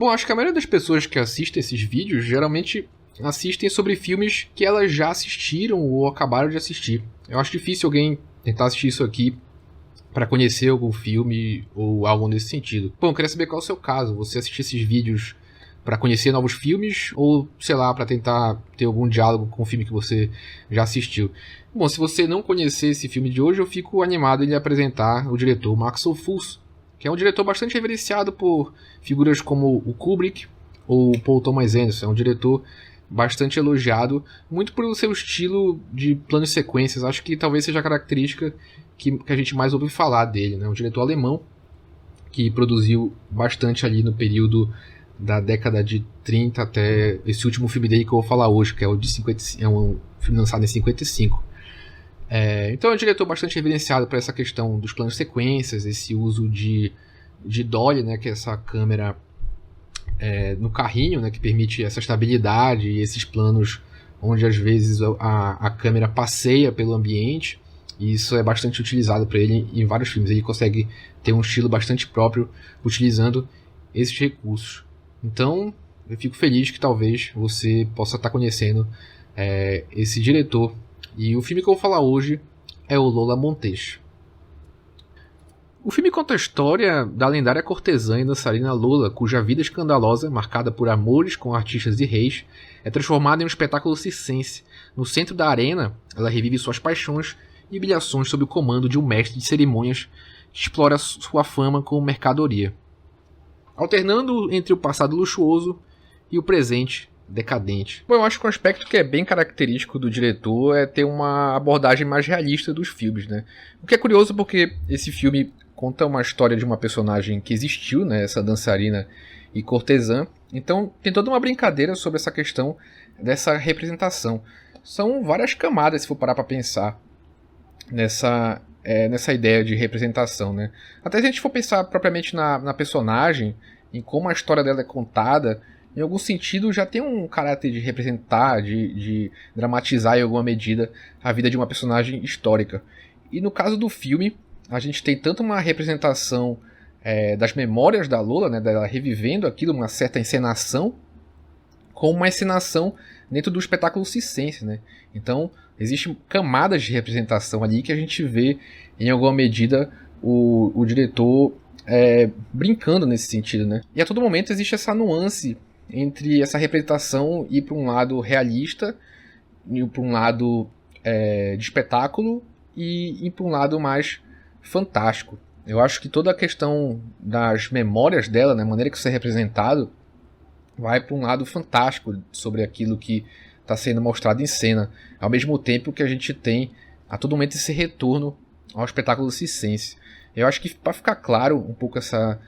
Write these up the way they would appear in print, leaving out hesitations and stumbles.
Bom, acho que a maioria das pessoas que assistem esses vídeos geralmente assistem sobre filmes que elas já assistiram ou acabaram de assistir. Eu acho difícil alguém tentar assistir isso aqui para conhecer algum filme ou algo nesse sentido. Bom, eu queria saber qual é o seu caso. Você assistir esses vídeos para conhecer novos filmes ou, sei lá, para tentar ter algum diálogo com o filme que você já assistiu? Bom, se você não conhecer esse filme de hoje, eu fico animado em lhe apresentar o diretor Max Ophüls, que é um diretor bastante reverenciado por figuras como o Kubrick ou o Paul Thomas Anderson. É um diretor bastante elogiado, muito pelo seu estilo de planos e sequências. Acho que talvez seja a característica que a gente mais ouve falar dele, né? Um diretor alemão que produziu bastante ali no período da década de 30 até esse último filme dele que eu vou falar hoje, que é o de 50, é um filme lançado em 55. Então é um diretor bastante reverenciado por essa questão dos planos sequências, esse uso de dolly, né, que é essa câmera no carrinho, né, que permite essa estabilidade e esses planos onde às vezes a câmera passeia pelo ambiente, e isso é bastante utilizado para ele em vários filmes. Ele consegue ter um estilo bastante próprio utilizando esses recursos. Então eu fico feliz que talvez você possa estar conhecendo esse diretor. E o filme que eu vou falar hoje é o Lola Montez. O filme conta a história da lendária cortesã e dançarina Lola, cuja vida escandalosa, marcada por amores com artistas e reis, é transformada em um espetáculo circense. No centro da arena, ela revive suas paixões e humilhações sob o comando de um mestre de cerimônias que explora sua fama como mercadoria, alternando entre o passado luxuoso e o presente decadente. Bom, eu acho que um aspecto que é bem característico do diretor é ter uma abordagem mais realista dos filmes, né? O que é curioso porque esse filme conta uma história de uma personagem que existiu, né? Essa dançarina e cortesã. Então tem toda uma brincadeira sobre essa questão dessa representação. São várias camadas, se for parar para pensar nessa ideia de representação, né? Até se a gente for pensar propriamente na personagem, em como a história dela é contada, em algum sentido já tem um caráter de representar, de dramatizar em alguma medida a vida de uma personagem histórica. E no caso do filme, a gente tem tanto uma representação das memórias da Lola, né, dela revivendo aquilo, uma certa encenação, como uma encenação dentro do espetáculo circense, né? Então, existem camadas de representação ali que a gente vê, em alguma medida, o diretor brincando nesse sentido, né? E a todo momento existe essa nuance entre essa representação ir para um lado realista, ir para um lado de espetáculo e ir para um lado mais fantástico. Eu acho que toda a questão das memórias dela, né, a maneira que isso é representado, vai para um lado fantástico sobre aquilo que está sendo mostrado em cena, ao mesmo tempo que a gente tem a todo momento esse retorno ao espetáculo circense. Eu acho que para ficar claro um pouco essa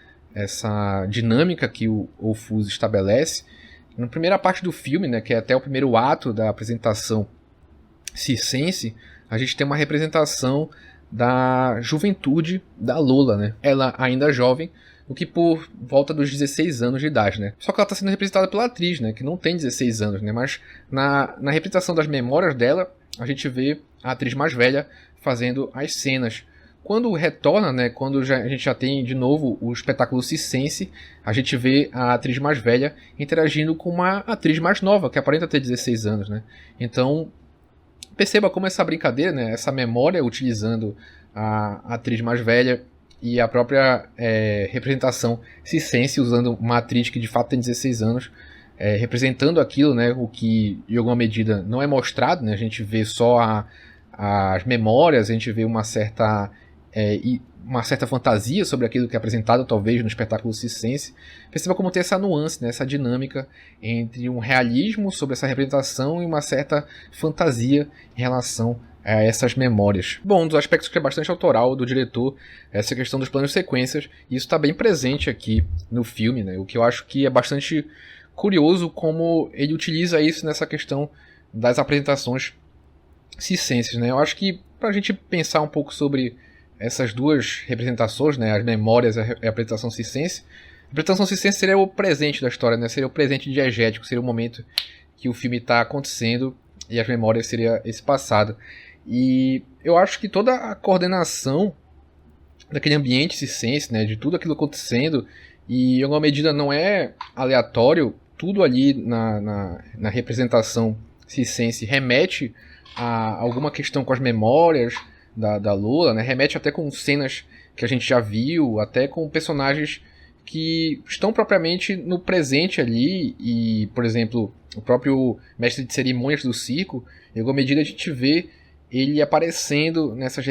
dinâmica que o Ophüls estabelece, na primeira parte do filme, né, que é até o primeiro ato da apresentação circense, a gente tem uma representação da juventude da Lola, né? Ela ainda jovem, o que por volta dos 16 anos de idade, né? Só que ela está sendo representada pela atriz, né, que não tem 16 anos, né? Mas na representação das memórias dela, a gente vê a atriz mais velha fazendo as cenas. Quando retorna, né, quando a gente já tem de novo o espetáculo circense, a gente vê a atriz mais velha interagindo com uma atriz mais nova, que aparenta ter 16 anos, né? Então, perceba como essa brincadeira, né, essa memória utilizando a atriz mais velha e a própria representação circense usando uma atriz que de fato tem 16 anos, representando aquilo, né, o que em alguma medida não é mostrado, né? A gente vê só as memórias, a gente vê uma certa fantasia sobre aquilo que é apresentado talvez no espetáculo circense. Perceba como tem essa nuance, né, essa dinâmica entre um realismo sobre essa representação e uma certa fantasia em relação a essas memórias. Bom, um dos aspectos que é bastante autoral do diretor é essa questão dos planos sequências, e isso está bem presente aqui no filme, né, o que eu acho que é bastante curioso como ele utiliza isso nessa questão das apresentações circenses, né. Eu acho que para a gente pensar um pouco sobre essas duas representações, né, as memórias e a apresentação circense. A apresentação circense seria o presente da história, né, seria o presente diegético, seria o momento que o filme está acontecendo, e as memórias seria esse passado. E eu acho que toda a coordenação daquele ambiente circense, né, de tudo aquilo acontecendo e em alguma medida não é aleatório, tudo ali na representação circense remete a alguma questão com as memórias da Lola, né? Remete até com cenas que a gente já viu, até com personagens que estão propriamente no presente ali, e, por exemplo, o próprio mestre de cerimônias do circo, em alguma medida a gente vê ele aparecendo nessas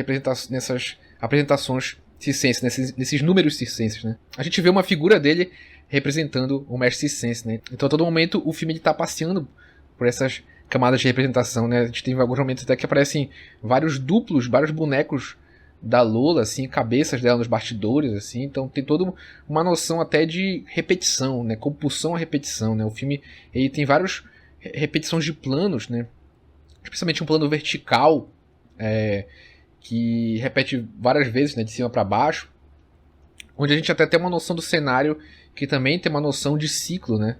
apresentações circenses, nesses números circenses, né? A gente vê uma figura dele representando o mestre circense, né? Então a todo momento o filme está passeando por essas camadas de representação, né? A gente tem alguns momentos até que aparecem vários duplos, vários bonecos da Lola, assim, cabeças dela nos bastidores, assim, então tem toda uma noção até de repetição, né, compulsão à repetição, né, o filme, ele tem várias repetições de planos, né, especialmente um plano vertical, que repete várias vezes, né, de cima para baixo, onde a gente até tem uma noção do cenário, que também tem uma noção de ciclo, né,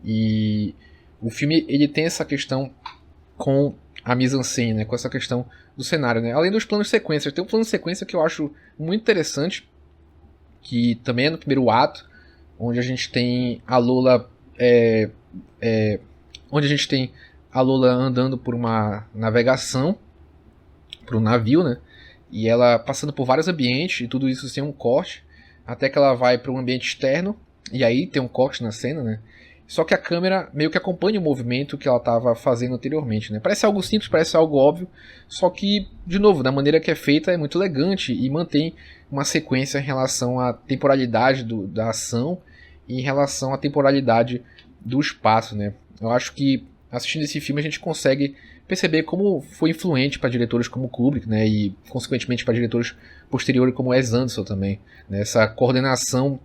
e o filme, ele tem essa questão com a mise-en-scène, né, com essa questão do cenário, né? Além dos planos de sequência, tem um plano de sequência que eu acho muito interessante, que também é no primeiro ato, onde a gente tem a Lola onde a gente tem a Lola andando por uma navegação, por um navio, né? E ela passando por vários ambientes, e tudo isso sem um corte, até que ela vai para um ambiente externo, e aí tem um corte na cena, né? Só que a câmera meio que acompanha o movimento que ela estava fazendo anteriormente, né? Parece algo simples, parece algo óbvio, só que, de novo, da maneira que é feita é muito elegante e mantém uma sequência em relação à temporalidade da ação e em relação à temporalidade do espaço, né? Eu acho que assistindo esse filme a gente consegue perceber como foi influente para diretores como Kubrick, né? E consequentemente para diretores posteriores como Wes Anderson também, né? Essa coordenação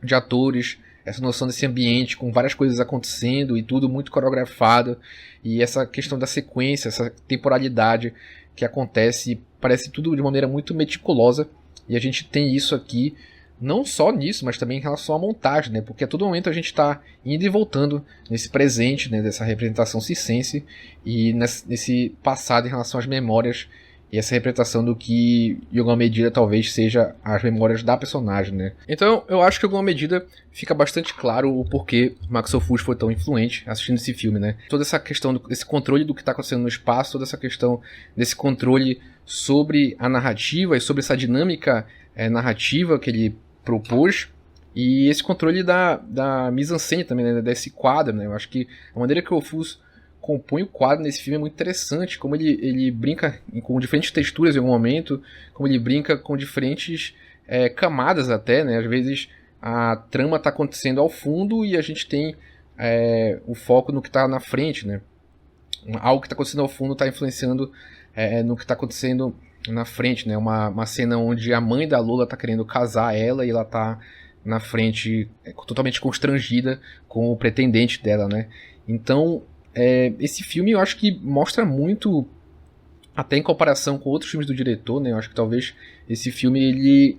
de atores, essa noção desse ambiente com várias coisas acontecendo e tudo muito coreografado, e essa questão da sequência, essa temporalidade que acontece, parece tudo de maneira muito meticulosa, e a gente tem isso aqui não só nisso, mas também em relação à montagem, né? Porque a todo momento a gente está indo e voltando nesse presente, né, dessa representação circense, e nesse passado em relação às memórias, e essa representação do que, em alguma medida, talvez seja as memórias da personagem, né? Então, eu acho que, em alguma medida, fica bastante claro o porquê Max Ophüls foi tão influente assistindo esse filme, né? Toda essa questão desse controle do que está acontecendo no espaço, toda essa questão desse controle sobre a narrativa e sobre essa dinâmica narrativa que ele propôs, e esse controle da mise-en-scène também, né? Desse quadro, né? Eu acho que a maneira que o Ophüls compõe o quadro nesse filme é muito interessante, como ele brinca com diferentes texturas em algum momento, como ele brinca com diferentes camadas até, né? Às vezes a trama está acontecendo ao fundo e a gente tem o foco no que está na frente, né? Algo que está acontecendo ao fundo está influenciando no que está acontecendo na frente, né? Uma cena onde a mãe da Lola está querendo casar ela e ela está na frente totalmente constrangida com o pretendente dela, né? Então, esse filme eu acho que mostra muito, até em comparação com outros filmes do diretor, né? Eu acho que talvez esse filme ele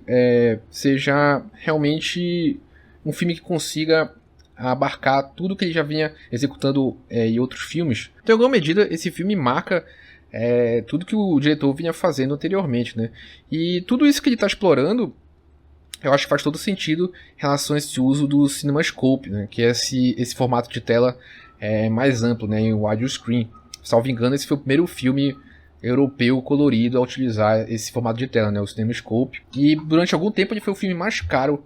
seja realmente um filme que consiga abarcar tudo que ele já vinha executando em outros filmes. Então, em alguma medida, esse filme marca tudo que o diretor vinha fazendo anteriormente, né? E tudo isso que ele está explorando, eu acho que faz todo sentido em relação a esse uso do CinemaScope, né? Que é esse formato de tela mais amplo, né, em widescreen. Salvo engano, esse foi o primeiro filme europeu colorido a utilizar esse formato de tela, né, o CinemaScope. E durante algum tempo ele foi o filme mais caro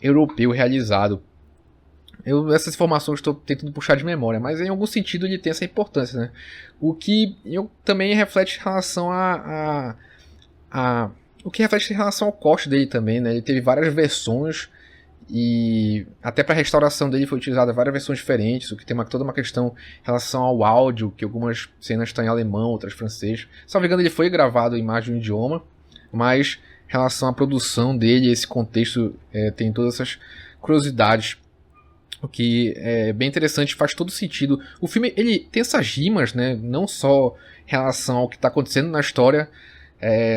europeu realizado. Essas informações estou tentando puxar de memória, mas em algum sentido ele tem essa importância, né? O que também reflete em relação o que reflete em relação ao custo dele também, né? Ele teve várias versões, e até para a restauração dele foi utilizada várias versões diferentes, o que tem toda uma questão em relação ao áudio, que algumas cenas estão em alemão, outras em francês. Salvo engano, ele foi gravado em mais de um idioma, mas em relação à produção dele, esse contexto tem todas essas curiosidades, o que é bem interessante, faz todo sentido. O filme ele tem essas rimas, né, não só em relação ao que está acontecendo na história,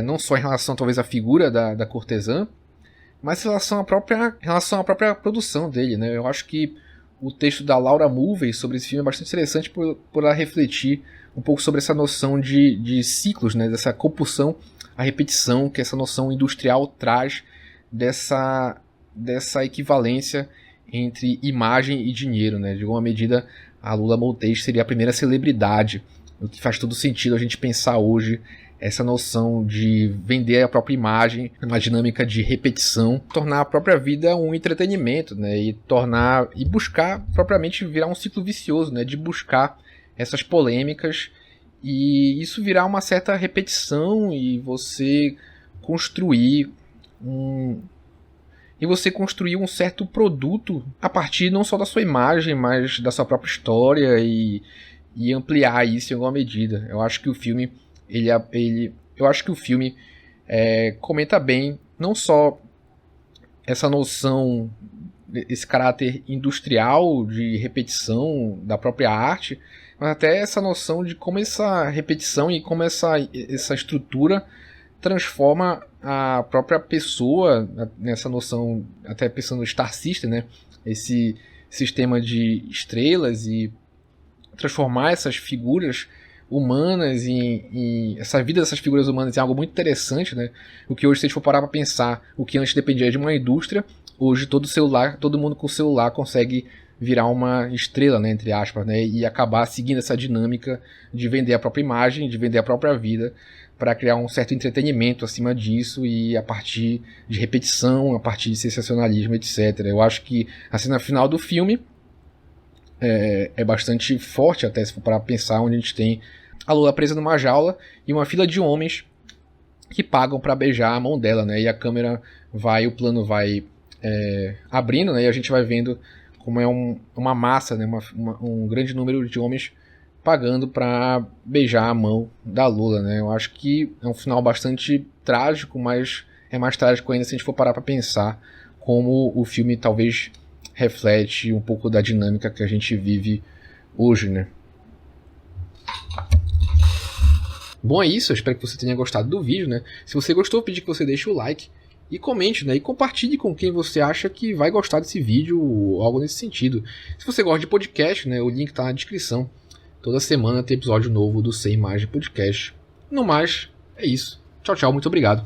não só em relação talvez à figura da cortesã, mas em relação à própria produção dele, né? Eu acho que o texto da Laura Mulvey sobre esse filme é bastante interessante por ela refletir um pouco sobre essa noção de ciclos, né? Dessa compulsão à repetição que essa noção industrial traz, dessa dessa equivalência entre imagem e dinheiro, né? De alguma medida, a Lula Maltês seria a primeira celebridade, o que faz todo sentido a gente pensar hoje essa noção de vender a própria imagem, uma dinâmica de repetição, tornar a própria vida um entretenimento, né? E buscar propriamente virar um ciclo vicioso, né? De buscar essas polêmicas e isso virar uma certa repetição e você construir um certo produto a partir não só da sua imagem, mas da sua própria história e ampliar isso em alguma medida. Eu acho que o filme comenta bem não só essa noção, esse caráter industrial de repetição da própria arte, mas até essa noção de como essa repetição e como essa estrutura transforma a própria pessoa nessa noção, até pensando no Star System, né? Esse sistema de estrelas e transformar essas figuras humanas e essa vida dessas figuras humanas em algo muito interessante, né? O que hoje, se a gente for parar para pensar, o que antes dependia de uma indústria, hoje todo mundo com celular consegue virar uma estrela, né, entre aspas, né, e acabar seguindo essa dinâmica de vender a própria imagem, de vender a própria vida, para criar um certo entretenimento acima disso e a partir de repetição, a partir de sensacionalismo, etc. Eu acho que a cena final do filme é bastante forte, até se for para pensar, onde a gente tem a Lula presa numa jaula e uma fila de homens que pagam para beijar a mão dela, né, e a câmera o plano vai abrindo, né, e a gente vai vendo como é uma massa, né, um grande número de homens pagando para beijar a mão da Lula, né? Eu acho que é um final bastante trágico, mas é mais trágico ainda se a gente for parar para pensar como o filme talvez reflete um pouco da dinâmica que a gente vive hoje, né? Bom, é isso. Eu espero que você tenha gostado do vídeo, né? Se você gostou, eu pedi que você deixe o like e comente, né? E compartilhe com quem você acha que vai gostar desse vídeo ou algo nesse sentido. Se você gosta de podcast, né? O link tá na descrição. Toda semana tem episódio novo do Sem Imagem Podcast. No mais, é isso. Tchau, tchau. Muito obrigado.